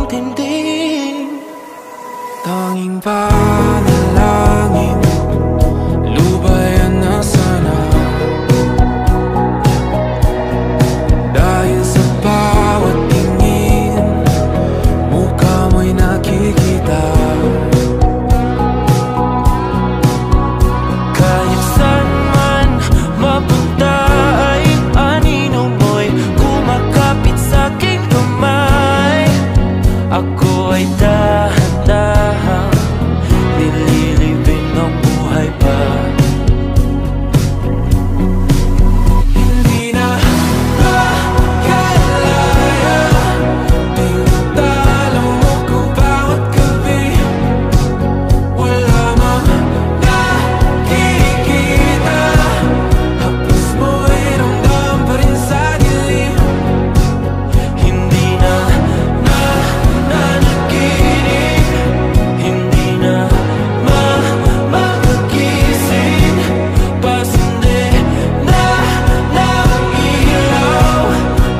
dingding. Tanging panalangin, lubayan na sana. Dahil sa bawat tingin, mukha mo'y nakikita. Kahit saan man mapunta ay anino mo'y kumakapit sa'king kamay. Ako ay dahan-dahang nililibing ang buhay pa. Hindi na makalaya, tinatalo mo ko bawat gabi. Wala mang nakikita, haplos mo'y ramdam pa rin sa dilim. Hindi na nanaginip, hindi na makagising. Pasindi na ng ilaw,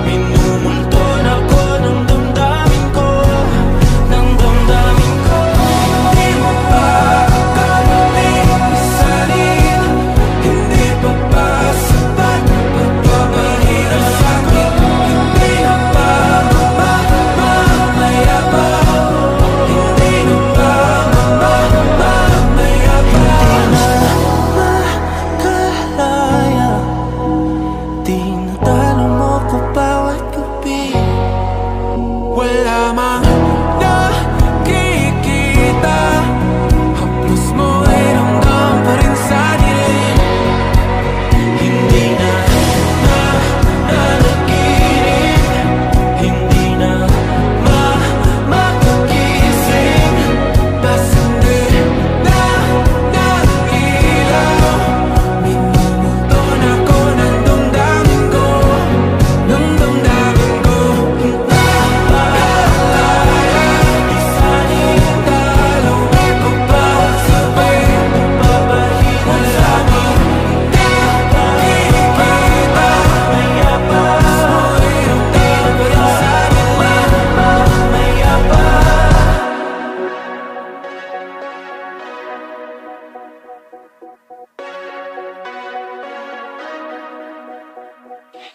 minumulton ako ng damdamin ko, ng damdamin ko. Hindi mo pa kailangang isalin, hindi pa ba sapat pagpapahirap sa'kin? Hindi na ba mamamaya pa? Hindi na ba mamamaya pa? Makalaya, tinatalo mo ko bawat gabi. Wala mang nakikita, haplos mo'y ramdam pa rin sa dilim. Hindi na nanaginip, hindi na makagising. Pasindi na ng ilaw, minumulton ako ng damdamin ko, ng damdamin ko. Hindi makalaya, isalin ang dalaw ko bawat sabay. Papahirap sa'kin, nakikita, mayabas mo'y ramdam pa rin sa dilim. Mayabas.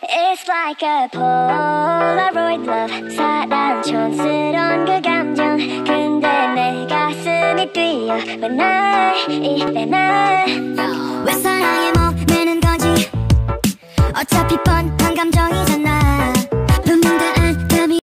It's like a Polaroid love, 사랑 촌스러운 그 감정. 근데 내 가슴이 뛰어 왜 날 이래 날. 왜 사랑에 목매는 거지? 어차피 뻔